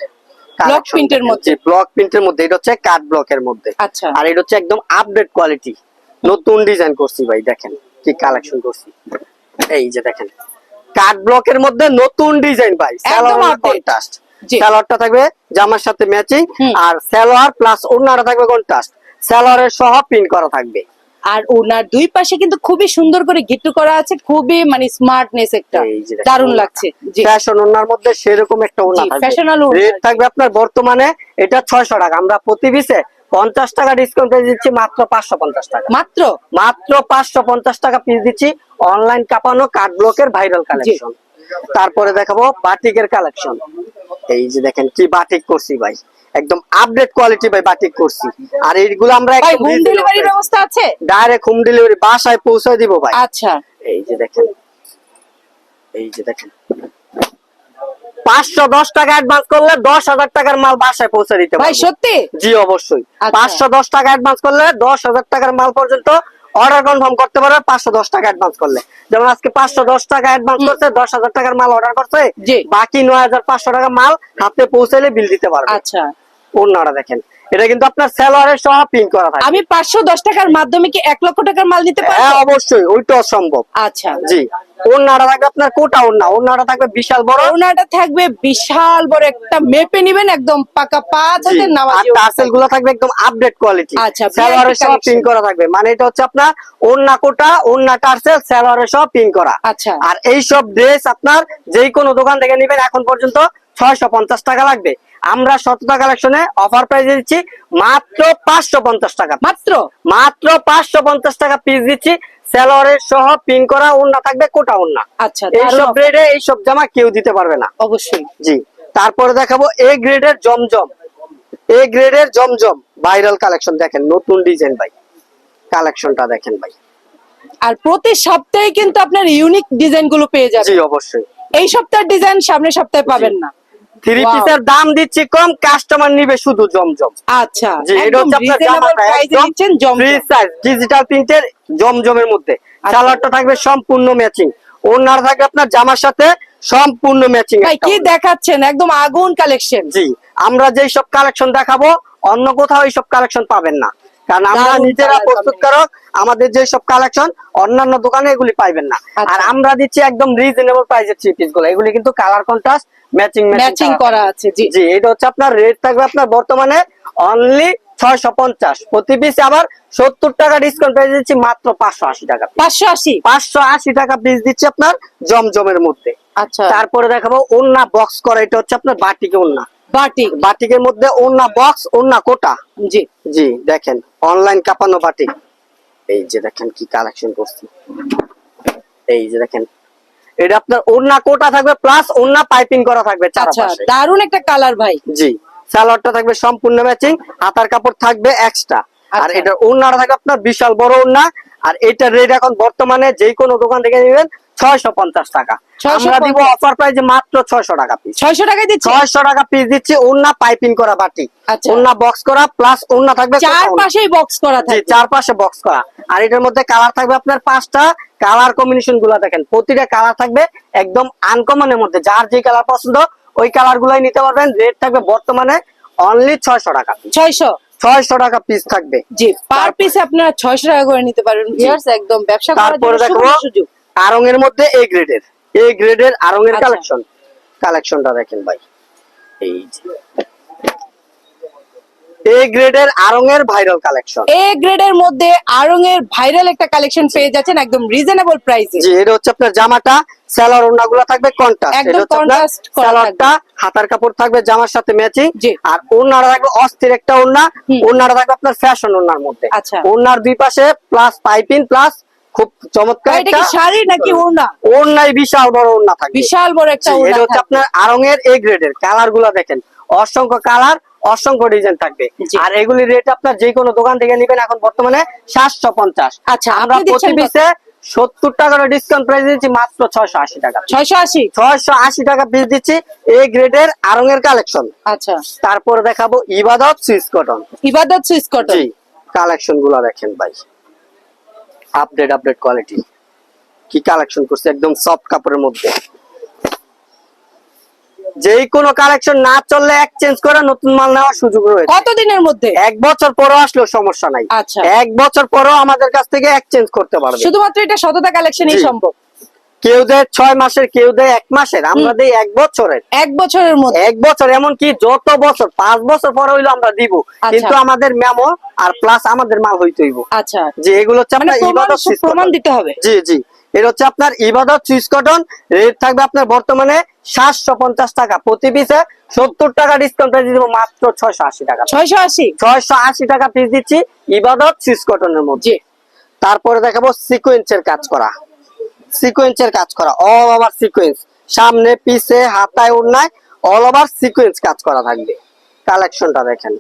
B: ব্লক প্রিন্টের মধ্যে।
A: ব্লক প্রিন্টের মধ্যে, এটা হচ্ছে কাট ব্লকের মধ্যে।
B: আচ্ছা।
A: আর এটা হচ্ছে একদম আপডেট কোয়ালিটি, নতুন ডিজাইন করছি ভাই, দেখেন কি কালেকশন করছি। এই যে দেখেন কাট ব্লকের মধ্যে নতুন ডিজাইন ভাই, সালোয়ার
B: update।
A: কন্ট্রাস্ট।
B: জি।
A: সালোয়ারটা থাকবে জামার সাথে ম্যাচিং, আর সালোয়ার প্লাস ওড়নাটা থাকবে কন্ট্রাস্ট, সালোয়ারের সহ প্রিন্ট করা থাকবে।
B: আর ওনার দুই পাশে কিন্তু খুবই সুন্দর করে গিট্টু করা আছে, খুবই মানে স্মার্টনেস একটা,
A: এই যে দেখেন,
B: দারুণ লাগছে। জি,
A: ফ্যাশন ওড়নার মধ্যে সেরকম একটা ওড়না
B: জি,
A: থাকবে।
B: fashionable ওড়না।
A: রেট থাকবে আপনার বর্তমানে এটা 600 টাকা, আমরা প্রতি পিসে 50 টাকা ডিসকাউন্ট দিচ্ছি, মাত্র 550 টাকা।
B: মাত্র
A: মাত্র 550 টাকা পিস দিচ্ছি। অনলাইন কাপানো কাট ব্লকের ভাইরাল কালেকশন। তারপরে দেখাবো বাটিকের কালেকশন। এই যে দেখেন কি বাটিক করছি ভাই, একদম আপডেট কোয়ালিটি ভাই বাটিক করছি। আর এইগুলো আমরা
B: ভাই হোম ডেলিভারি ব্যবস্থা আছে?
A: ডাইরেক্ট হোম ডেলিভারি বাসায় পৌঁছে দিব ভাই।
B: আচ্ছা,
A: এই যে দেখেন, এই যে দেখেন 510 টাকা অ্যাডভান্স করলে 10,000 টাকার মাল বাসায় পৌঁছে দিতে
B: ভাই
A: পারবো।
B: সত্যি?
A: জি অবশ্যই।
B: আচ্ছা।
A: 510 টাকা অ্যাডভান্স করলে 10,000 টাকার মাল পর্যন্ত অর্ডার কনফার্ম করতে পারবে 510 টাকা অ্যাডভান্স করলে। যেমন আজকে 510 টাকা অ্যাডভান্স করছে, 10,000 টাকার মাল অর্ডার করছে,
B: জি।
A: বাকি 9,500 টাকা মাল হাতে পৌঁছাইলে বিল দিতে পারবে।
B: আচ্ছা,
A: ওড়নাটা দেখেন, এটা কিন্তু আপনার সালোয়ারের সহ প্রিন্ট করা থাকে।
B: আমি 510 টাকার মাধ্যমে কি 1 লক্ষ টাকার মাল নিতে
A: হ্যাঁ
B: পারবো?
A: অবশ্যই, ওইটাও সম্ভব।
B: আচ্ছা,
A: জি, ওড়নাটা থাকবে আপনার কোটা ওড়না, ওড়নাটা থাকবে বিশাল বড়।
B: ওনাটা থাকবে বিশাল বড়, একটা মেপে নিবেন একদম পাকা 5
A: জি,
B: হাতের
A: আর
B: নামাজি।
A: টার্সেল গুলো থাকবে একদম আপডেট কোয়ালিটি।
B: আচ্ছা,
A: সালোয়ারের
B: VIP
A: সহ
B: collection।
A: প্রিন্ট করা থাকবে, মানে এটা হচ্ছে আপনার ওড়না কোটা, ওড়না টার্সেল, সালোয়ারের সহ প্রিন্ট করা।
B: আচ্ছা।
A: আর এই সব ড্রেস আপনার যেই কোনো দোকান থেকে নেবেন এখন পর্যন্ত 650 টাকা লাগবে। আমরা 100টা কালেকশনে অফার প্রাইসে দিচ্ছি মাত্র 550 টাকা।
B: মাত্র
A: মাত্র 550 টাকা পিস দিচ্ছি। সালোয়ারের সহ প্রিন্ট করা ওড়না থাকবে কোটা ওড়না।
B: আচ্ছা,
A: এইসব
B: দারুণ offer।
A: গ্রেডে এইসব জামা কেউ দিতে পারবে না।
B: অবশ্যই।
A: জি, তারপরে দেখাবো এ গ্রেডের জমজম। এ গ্রেডের জমজম ভাইরাল কালেকশন, দেখেন নতুন ডিজাইন ভাই, কালেকশনটা দেখেন ভাই।
B: আর প্রতি সপ্তাহে কিন্তু আপনার ইউনিক ডিজাইন গুলো পেয়ে
A: জি
B: যাবেন।
A: অবশ্যই।
B: এই সপ্তাহের ডিজাইন সামনের সপ্তাহে পাবেন না।
A: Three
B: Wow।
A: পিসের দাম দিচ্ছি কম, কাস্টমার নিবে শুধু জমজম।
B: আচ্ছা,
A: জি, এটা
B: একদম
A: হচ্ছে আপনার
B: রিজনেবল
A: জামাটা
B: প্রাইসে
A: একদম
B: দিচ্ছেন জমজম।
A: ফ্রি সাইজ ডিজিটাল প্রিন্টের জমজমের মধ্যে। সালোয়ারটা থাকবে সম্পূর্ণ ম্যাচিং, ওড়নাটা থাকবে আপনার জামার সাথে সম্পূর্ণ ম্যাচিং।
B: ভাই কি দেখাচ্ছেন, একদম আগুন কালেকশন।
A: জি, আমরা যেই সব কালেকশন দেখাবো অন্য কোথাও এইসব কালেকশন পাবেন না, কারণ আমরা
B: দারুণ
A: নিজেরা
B: colour
A: প্রস্তুতকারক। আমাদের যে সব কালেকশন অন্যান্য দোকানে এগুলি পাইবেন না।
B: আচ্ছা।
A: আর আমরা দিচ্ছি একদম রিজনেবল প্রাইসের থ্রি পিস গুলো, এগুলি কিন্তু কালার কন্ট্রাস্ট ম্যাচিং
B: ম্যাচিং করা আছে। জি,
A: জি, এটা হচ্ছে আপনার রেট থাকবে আপনার বর্তমানে অনলি 650 প্রতি পিস, আবার 70 টাকা ডিসকাউন্ট পেয়ে দিচ্ছি মাত্র 580 টাকা।
B: 580।
A: 580 টাকা পিস দিচ্ছি আপনার জমজমের মধ্যে।
B: আচ্ছা,
A: তারপরে দেখাবো ওড়না বক্স করা, এটা হচ্ছে আপনার বাটিকে ওড়না।
B: বাটিক।
A: বাটিকের মধ্যে ওড়না বক্স, ওড়না কোটা।
B: জি,
A: জি, দেখেন অনলাইন কাপানো বাটিক। এই যে দেখেন কি কালেকশন করছি। এই যে দেখেন, এটা আপনার ওড়না কোটা থাকবে প্লাস ওড়না পাইপিং করা থাকবে
B: আচ্ছা,
A: চারপাশে।
B: দারুণ একটা কালার ভাই।
A: জি, সালোয়ারটা থাকবে সম্পূর্ণ ম্যাচিং, হাতার কাপড় থাকবে এক্সট্রা। আর
B: আচ্ছা।
A: এটা ওড়নাটা থাকবে আপনার বিশাল বড় ওড়না। আর এটা রেট এখন বর্তমানে যে কোনো দোকান থেকে নেবেন 650 টাকা।
B: 650
A: আমরা দিব অফার প্রাইসে মাত্র 600 টাকা পিস।
B: 600 টাকায় দিচ্ছি।
A: 600 টাকা পিস দিচ্ছি, ওড়না পাইপিং করা বাটি,
B: আচ্ছা।
A: ওড়না বক্স করা প্লাস ওড়না থাকবে কোটা ওড়না।
B: চারপাশেই বক্স করা
A: জি,
B: থাকবে।
A: চারপাশে বক্স করা। আর এটার মধ্যে কালার থাকবে আপনার 5টা। কালার কম্বিনেশন গুলা দেখেন, প্রতিটা কালার থাকবে একদম আনকমনের মধ্যে, যার যে কালার পছন্দ ওই কালার গুলাই নিতে পারবেন। রেট থাকবে বর্তমানে অনলি 600 টাকা।
B: 600।
A: 600 টাকা পিস থাকবে।
B: জি, পার পিসে আপনারা 600 টাকা করে নিতে পারবেন। ভিউয়ার্স, একদম ব্যবসা করার
A: তারপরে
B: জন্য
A: দেখো
B: সুবর্ণ সুযোগ।
A: আরং এর মধ্যে এ গ্রেডের আরং এর
B: আচ্ছা।
A: কালেকশনটা দেখেন ভাই। এই যে এ গ্রেডের আরং এর ভাইরাল কালেকশন।
B: এ গ্রেডের মধ্যে আরং এর ভাইরাল একটা কালেকশন পেয়ে যাচ্ছেন একদম রিজনেবল প্রাইসে।
A: জি, এটা হচ্ছে আপনার জামাটা, সালোয়ার ওড়নাগুলো থাকবে কন্ট্রাস্ট।
B: একদম
A: এটা হচ্ছে আপনার
B: contrast করা
A: সালোয়ারটা, হাতার কাপড় থাকবে জামার সাথে ম্যাচিং।
B: জি।
A: আর ওড়নাটা থাকবে অস্থির একটা ওড়না। ওড়নাটা থাকবে আপনার ফ্যাশন ওড়নার মধ্যে।
B: আচ্ছা।
A: ওড়নার দুই পাশে প্লাস পাইপিং প্লাস খুব চমৎকার
B: এটা কি শাড়ি নাকি ওড়না?
A: ওড়নায় বিশাল বড় ওড়না থাকবে।
B: বিশাল বড় একটা
A: জি,
B: ওড়না
A: এটা হচ্ছে
B: থাকবে।
A: আপনার আড়ং-এর এ গ্রেডের কালার গুলা দেখেন, অসংখ্য কালার, অসংখ্য ডিজাইন থাকবে।
B: জি।
A: আর এগুলি রেট আপনার যে কোনো দোকান থেকে নিবেন এখন বর্তমানে 750।
B: আচ্ছা,
A: আমরা
B: আপনি
A: প্রতি
B: দিচ্ছেন কত?
A: পিসে 70 টাকার ডিসকাউন্ট প্রাইস দিচ্ছি মাত্র 680 টাকা।
B: 680।
A: 680 টাকা পিস দিচ্ছি এই গ্রেডের আড়ং-এর কালেকশন।
B: আচ্ছা,
A: তারপরে দেখাবো ইবাদত সুইস কটন।
B: ইবাদত সুইস কটন।
A: জি, কালেকশন গুলা দেখেন ভাই, আপডেট কোয়ালিটি, কি কালেকশন করছে একদম সফট কাপড়ের মধ্যে। যেই কোনো কালেকশন না চললে এক্সচেঞ্জ করে নতুন মাল নেওয়ার সুযোগ রয়েছে।
B: কতদিনের মধ্যে?
A: 1 বছর পরও আসলেও সমস্যা নাই।
B: আচ্ছা।
A: 1 বছর পরও আমাদের কাছ থেকে এক্সচেঞ্জ করতে পারবে।
B: শুধুমাত্র এটা শততা কালেকশনই
A: জি।
B: সম্ভব।
A: কেউ দেয় 6 মাসের, কেউ দেয় 1 মাসের, আমরা দেই 1 বছরের।
B: 1 বছরের মধ্যে।
A: 1 বছর, এমনকি যত বছর 5 বছর পরে হইলো আমরা দিব,
B: আচ্ছা।
A: কিন্তু আমাদের মেমো আর প্লাস আমাদের মাল হইতে হইব।
B: আচ্ছা,
A: যে এগুলো হচ্ছে
B: মানে
A: আপনার ইবাদত সুইস
B: প্রমাণ
A: কটন।
B: দিতে হবে।
A: জি জি, এটা হচ্ছে আপনার ইবাদত সুইস কটন। রেট থাকবে আপনার বর্তমানে 750 টাকা, প্রতি পিসে 70 টাকা ডিসকাউন্ট প্রাইস দিব মাত্র 680 টাকা।
B: 680।
A: 680 টাকা পিস দিচ্ছি ইবাদত সুইস কটনের মধ্যে।
B: জি।
A: তারপরে দেখাবো সিকোয়েন্সের কাজ করা, সিকোয়েন্সের কাজ করা, অল ওভার সিকোয়েন্স, সামনে পিছে হাতায় ওড়নায় অল ওভার সিকোয়েন্স কাজ করা থাকবে। কালেকশনটা দেখেন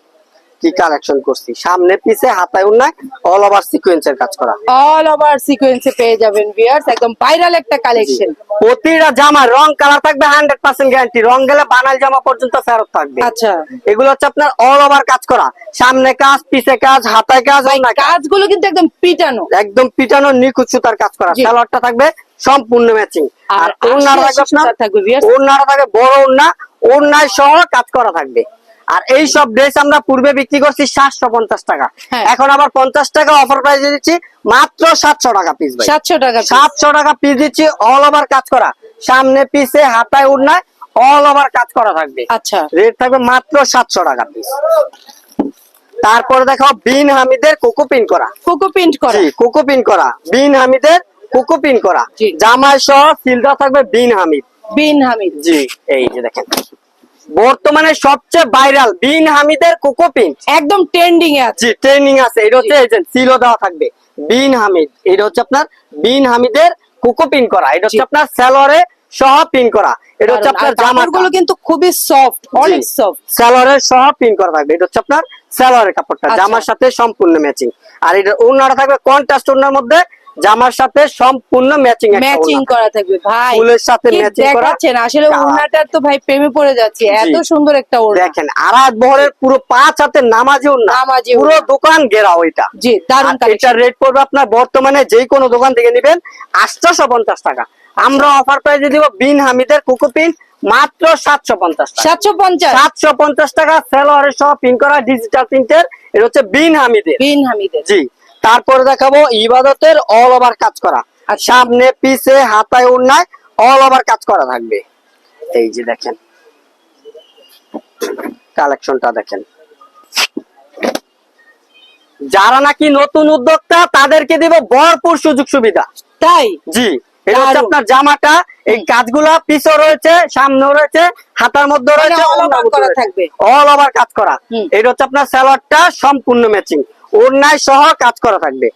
A: কি কালেকশন করছি, সামনে পিছে হাতায় ওড়নায় অল ওভার সিকোয়েন্সের কাজ করা।
B: অল ওভার সিকোয়েন্সে পেয়ে যাবেন ভিউয়ার্স, একদম ভাইরাল একটা কালেকশন।
A: প্রতিটা জামা রং কালার থাকবে 100% গ্যারান্টি, রং গেলে বানাল জামা পর্যন্ত ফেরত থাকবে।
B: আচ্ছা,
A: এগুলো হচ্ছে আপনার অল ওভার কাজ করা, সামনে কাজ, পিছে কাজ, হাতায় কাজ,
B: ভাই
A: ওড়নায় কাজ।
B: কাজগুলো কিন্তু একদম পিটানো।
A: একদম পিটানো নিখুঁত সুতার কাজ করা।
B: জি।
A: সালোয়ারটা থাকবে সম্পূর্ণ ম্যাচিং, আর
B: আর
A: ওড়নাটা
B: 80
A: থাকবে আপনার,
B: সুতার থাকবে viewers।
A: ওড়নাটা থাকবে বড় ওড়না, ওড়নায় সহ কাজ করা থাকবে। আর এই সব ড্রেস আমরা পূর্বে বিক্রি করছি 750 টাকা,
B: হ্যাঁ।
A: এখন আবার 50 টাকা অফার প্রাইসে দিচ্ছি মাত্র 700 টাকা পিস ভাই।
B: 700 টাকা piece।
A: 700 টাকা পিস দিচ্ছি, অল ওভার কাজ করা, সামনে পিছে হাতায় ওড়নায় অল ওভার কাজ করা থাকবে।
B: আচ্ছা,
A: রেট থাকবে মাত্র 700 টাকা পিস। তারপরে দেখো বিন হামিদের কোকো পিন করা।
B: কোকো প্রিন্ট করা।
A: জি, কোকো পিন করা, বিন হামিদের কোকো পিন করা,
B: জি।
A: জামাই সহ সিলটা থাকবে বিন হামিদ।
B: বিন হামিদ।
A: জি, এই যে দেখেন বর্তমানে সবচেয়ে ভাইরাল বিন হামিদের কোকো পিন।
B: একদম ট্রেন্ডিং এ আছে।
A: জি, ট্রেনিং আছে, এটা হচ্ছে এজেন্ট সিলও দেওয়া থাকবে বিন হামিদ। এটা হচ্ছে আপনার বিন হামিদের কোকো পিন করা, এটা হচ্ছে
B: জি।
A: আপনার সালোয়ারে সহ পিন করা, এটা হচ্ছে
B: দারুণ। আর
A: আপনার জামাগুলো
B: কাপড়গুলো কিন্তু খুবই সফট, অনেক সফট।
A: সালোয়ারের সহ পিন করা থাকবে, এটা হচ্ছে আপনার সালোয়ারের কাপড়টা
B: আচ্ছা।
A: জামার সাথে সম্পূর্ণ ম্যাচিং। আর এটা ওড়নাটা থাকবে কন্ট্রাস্ট ওড়নার মধ্যে, জামার সাথে সম্পূর্ণ ম্যাচিং,
B: ম্যাচিং করা থাকবে ভাই।
A: ফুলের সাথে
B: কি
A: ম্যাচিং করা।
B: দেখাচ্ছেন, আসলে
A: কালার।
B: ওড়নাটার তো ভাই প্রেমে পড়ে যাচ্ছে, এত
A: জি।
B: সুন্দর একটা ওড়না।
A: দেখেন আড়াত বহরের পুরো 5 হাতের নামাজি ওড়না,
B: নামাজি
A: পুরো
B: ওড়না।
A: দোকান ঘেরা ওইটা।
B: জি, দারুণ
A: আর
B: কালেকশন।
A: এটার রেট পড়বে আপনার বর্তমানে যে কোনো দোকান থেকে নেবেন 850 টাকা, আমরা অফার প্রাইসে দিব বিন হামিদের কোকো পিন মাত্র 750 টাকা।
B: 750।
A: 750 টাকা সালোয়ারের সহ পিন করা ডিজিটাল প্রিন্টের, এটা হচ্ছে বিন হামিদের।
B: বিন হামিদের।
A: জি, তারপরে দেখাবো ইবাদতের অল ওভার কাজ করা,
B: আচ্ছা।
A: সামনে পিছে হাতায় ওড়নায় অল ওভার কাজ করা থাকবে। এই যে দেখেন কালেকশনটা দেখেন, যারা নাকি নতুন উদ্যোক্তা তাদেরকে দিব ভরপুর সুযোগ সুবিধা।
B: তাই?
A: জি, এটা হচ্ছে
B: দারুণ।
A: আপনার জামাটা, এই কাজগুলা পিছও রয়েছে, সামনেও রয়েছে, হাতার মধ্যে
B: মানে
A: রয়েছে,
B: all over করা থাকবে।
A: অল ওভার কাজ করা।
B: হুম।
A: এটা হচ্ছে আপনার সালোয়ারটা সম্পূর্ণ ম্যাচিং, ওড়নায় সহ কাজ করা থাকবে।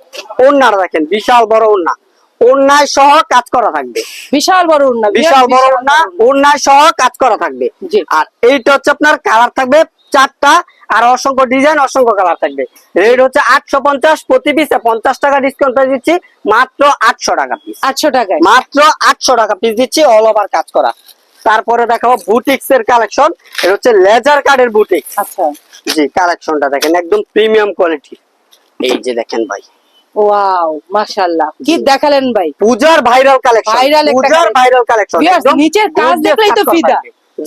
A: ওড়নাটা দেখেন বিশাল বড় ওড়না, ওড়নায় সহ কাজ করা থাকবে,
B: বিশাল বড় ওড়না।
A: বিশাল বড় ওড়না, ওড়নায় সহ কাজ করা থাকবে।
B: জি।
A: আর এইটা হচ্ছে আপনার কালার থাকবে 4টা, আর অসংখ্য ডিজাইন, অসংখ্য কালার থাকবে। রেট হচ্ছে 850, প্রতি পিসে 50 টাকা ডিসকাউন্ট প্রাইস দিচ্ছি মাত্র 800 টাকা পিস।
B: 800 টাকায়।
A: মাত্র 800 টাকা পিস দিচ্ছি, অল ওভার কাজ করা। তারপরে দেখাবো বুটিক্স এর কালেকশন, এটা হচ্ছে লেজার কার্ডের বুটিক।
B: আচ্ছা,
A: জি, কালেকশনটা দেখেন একদম প্রিমিয়াম কোয়ালিটি। এই যে দেখেন ভাই,
B: ওয়াও, মাশাআল্লাহ, কি দেখালেন ভাই।
A: পূজার ভাইরাল কালেকশন,
B: Viral একটা
A: পূজার
B: collection।
A: Viral collection.
B: Viewers, নিচের কাজ দেখলেই তো ফিদা।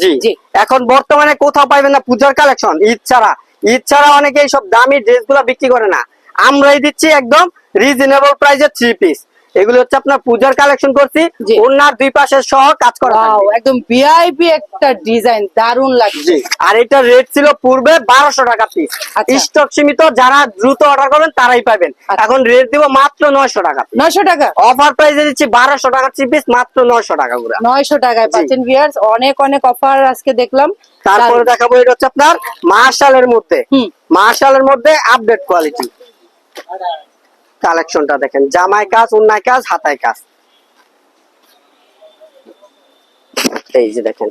A: জি
B: জি।
A: এখন বর্তমানে কোথাও পাইবেন না পূজার কালেকশন, ঈদ ছাড়া অনেকে সব দামি ড্রেসগুলো বিক্রি করে না, আমরাই দিচ্ছি একদম রিজনেবল প্রাইসে 3 পিস। এগুলো হচ্ছে আপনার পূজার কালেকশন করছি,
B: জি।
A: ওনার দুই পাশে সহ কাজ করা
B: ওয়াও,
A: থাকবে।
B: একদম ভিআইপি একটা ডিজাইন, দারুণ লাগছে।
A: জি, আর এটা রেট ছিল পূর্বে 1200 টাকা পিস,
B: আচ্ছা।
A: স্টক সীমিত, যারা দ্রুত অর্ডার করবেন তারাই পাবেন।
B: আচ্ছা।
A: এখন রেট দিব মাত্র 900 টাকা,
B: 900 টাকা।
A: অফার প্রাইসে দিচ্ছি 1200 টাকার 3 পিস মাত্র 900 টাকা গুলা।
B: 900 টাকায়
A: জি।
B: পাচ্ছেন ভিউয়ার্স, অনেক অনেক অফার আজকে দেখলাম।
A: তারপরে
B: দারুণ।
A: দেখাবো এটা হচ্ছে আপনার মার্শালের মধ্যে,
B: হুম।
A: মার্শালের মধ্যে আপডেট কোয়ালিটি কালেকশনটা দেখেন, জামায় কাজ, উন্নায় কাজ, হাতায় কাজ। এই যে দেখেন,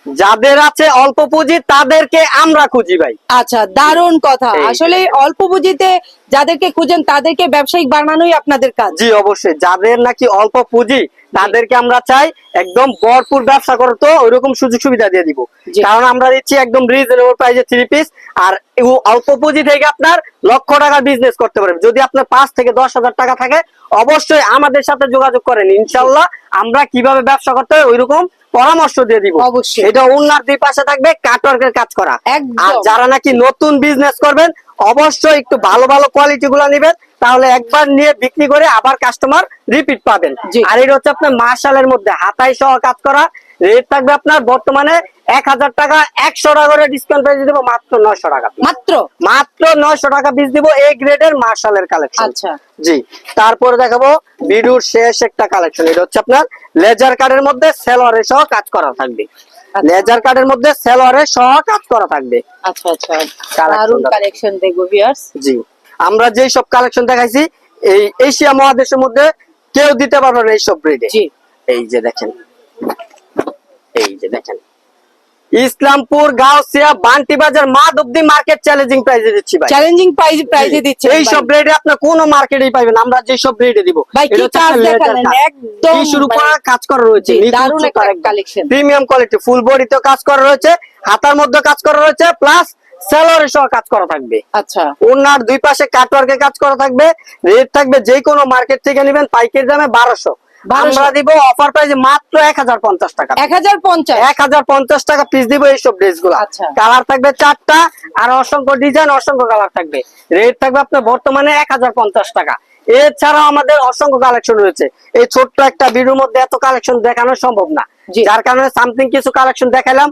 A: যাদের আছে অল্প পুঁজি তাদেরকে আমরা খুঁজি ভাই।
B: আচ্ছা, দারুণ কথা।
A: এই যে
B: আসলে অল্প পুঁজিতে যাদেরকে খুঁজেন তাদেরকে ব্যবসায়িক বানানোই আপনাদের কাজ।
A: জি অবশ্যই, যাদের নাকি অল্প পুঁজি তাদেরকে আমরা চাই একদম ভরপুর ব্যবসা করতে, ওইরকম সুযোগ সুবিধা দিয়ে দিব।
B: জি।
A: কারণ আমরা দিচ্ছি একদম রিজনেবল প্রাইসে 3 পিস। আর অল্প পুঁজি থেকে আপনার লক্ষ টাকার বিজনেস করতে পারবেন। যদি আপনার 5 থেকে 10,000 টাকা থাকে অবশ্যই আমাদের সাথে যোগাযোগ করেন, ইনশাল্লাহ আমরা কিভাবে ব্যবসা করতে হয় ওইরকম পরামর্শ দিয়ে দিব।
B: অবশ্যই।
A: এটা ওনার দুই পাশে থাকবে কাটওয়ার্কের কাজ করা।
B: একদম।
A: আর যারা নাকি নতুন বিজনেস করবেন অবশ্যই একটু ভালো ভালো কোয়ালিটি গুলা নিবেন, তাহলে একবার নিয়ে বিক্রি করে আবার কাস্টমার রিপিট পাবেন।
B: জি।
A: আর এটা হচ্ছে আপনার মার্শালের মধ্যে হাতাই সহ কাজ করা। রেট থাকবে আপনার বর্তমানে 1000 টাকা, 100 টাকা করে ডিসকাউন্ট প্রাইস দিব, মাত্র 900 টাকা piece।
B: মাত্র
A: মাত্র 900 টাকা পিস দিব, এই গ্রেডের মার্শালের কালেকশন।
B: আচ্ছা।
A: জি, তারপরে দেখাবো ভিডিওর শেষ একটা কালেকশন। এটা হচ্ছে আপনার লেজার কার্ডের মধ্যে সেলোয়ারের সহ কাজ করা থাকবে। লেজার কার্ডের মধ্যে সেলোয়ারের সহ কাজ করা থাকবে।
B: আচ্ছা আচ্ছা, দারুণ কালেকশন দেখবো ভিউয়ার্স।
A: জি, আমরা যেই সব কালেকশন দেখাইছি এই এশিয়া মহাদেশের মধ্যে কেউ দিতে পারবে না এইসব ব্রিডে।
B: জি।
A: এই যে দেখেন, এই যে দেখেন, ইসলামপুর, গাউসিয়া, বান্টি বাজার, মাধবদী মার্কেট চ্যালেঞ্জিং প্রাইসে দিচ্ছি ভাই।
B: চ্যালেঞ্জিং প্রাইজে দিচ্ছে
A: এই সব ব্রিডে আপনি কোনো মার্কেটেই পাবেন, আমরা যে সব ব্রিডে দিব।
B: ভাই, কি কাজ দেখালেন, একদম
A: শুরু করা কাজ করা রয়েছে,
B: জি, দারুণ একটা কালেকশন।
A: প্রিমিয়াম কোয়ালিটি, ফুল বডিতেও কাজ করা রয়েছে, হাতার মধ্যে কাজ করা রয়েছে, প্লাস সেলোয়ারের সহ কাজ করা থাকবে।
B: আচ্ছা,
A: ওনার দুই পাশে কাটওয়ার্কে কাজ করা থাকবে। রেট থাকবে যে কোনো মার্কেট থেকে নেবেন পাইকারি দামে 1200, আমরা দিব অফার প্রাইসে মাত্র 1050 টাকা।
B: 1050
A: 1050 টাকা পিস দিব এইসব ড্রেস গুলো।
B: আচ্ছা।
A: কালার থাকবে 4টা, আর অসংখ্য ডিজাইন, অসংখ্য কালার থাকবে। রেট থাকবে আপনার বর্তমানে 1050 টাকা। এছাড়াও আমাদের অসংখ্য কালেকশন রয়েছে। এই ছোট্ট একটা ভিডিওর মধ্যে এত কালেকশন দেখানো সম্ভব না,
B: জি।
A: যার কারণে সামথিং কিছু কালেকশন দেখালাম।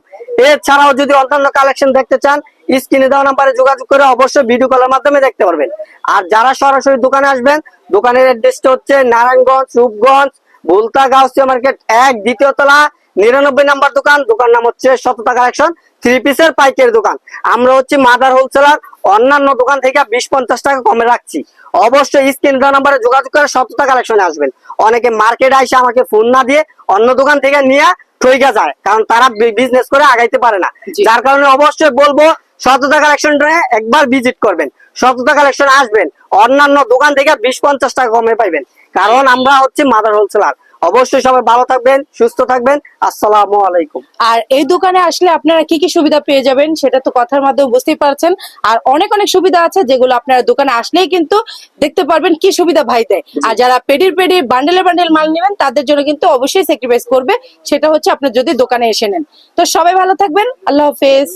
A: এছাড়াও যদি অন্যান্য কালেকশন দেখতে চান স্ক্রিনে দেওয়া নাম্বারে যোগাযোগ করে অবশ্যই ভিডিও কলের মাধ্যমে দেখতে পারবেন। আর যারা সরাসরি দোকানে আসবেন, দোকানের অ্যাড্রেসটা হচ্ছে নারায়ণগঞ্জ, রূপগঞ্জ, ভুলতা, গাউসিয়া মার্কেট 1, দ্বিতীয় তলা, 99 নাম্বার দোকান। দোকান নাম হচ্ছে সততা কালেকশন, 3 পিসের পাইকারি দোকান। আমরা হচ্ছে মাদার হোলসেলার, অন্যান্য দোকান থেকে 20-50 টাকা কমে রাখছি। অবশ্যই স্ক্রিনে দেওয়া নাম্বারে যোগাযোগ করে সততা কালেকশনে আসবেন। অনেকে মার্কেটে এসে আমাকে ফোন না দিয়ে অন্য দোকান থেকে নিয়ে ঠইকা যায়, কারণ তারা বিজনেস করে আগাইতে পারে না।
B: জি।
A: যার কারণে অবশ্যই বলবো সততা কালেকশনে একবার ভিজিট করবেন, সততা কালেকশন আসবেন, অন্যান্য দোকান থেকে 20-50 টাকা কমে পাইবেন, কারণ আমরা হচ্ছে মাদার হোলসেলার। অবশ্যই সবাই ভালো থাকবেন, সুস্থ থাকবেন। আসসালামু আলাইকুম।
B: আর এই দোকানে আসলে আপনারা কি কি সুবিধা পেয়ে যাবেন সেটা তো কথার মাধ্যমে বুঝতেই পারছেন। আর অনেক অনেক সুবিধা আছে যেগুলো আপনারা দোকানে আসলেই কিন্তু দেখতে পারবেন কি সুবিধা ভাই দেয়। আর যারা পেডির বান্ডেলে বান্ডেল মাল নেবেন তাদের জন্য কিন্তু অবশ্যই স্যাক্রিফাইস করবে, সেটা হচ্ছে আপনি যদি দোকানে এসে নেন। তো সবাই ভালো থাকবেন, আল্লাহ হাফেজ।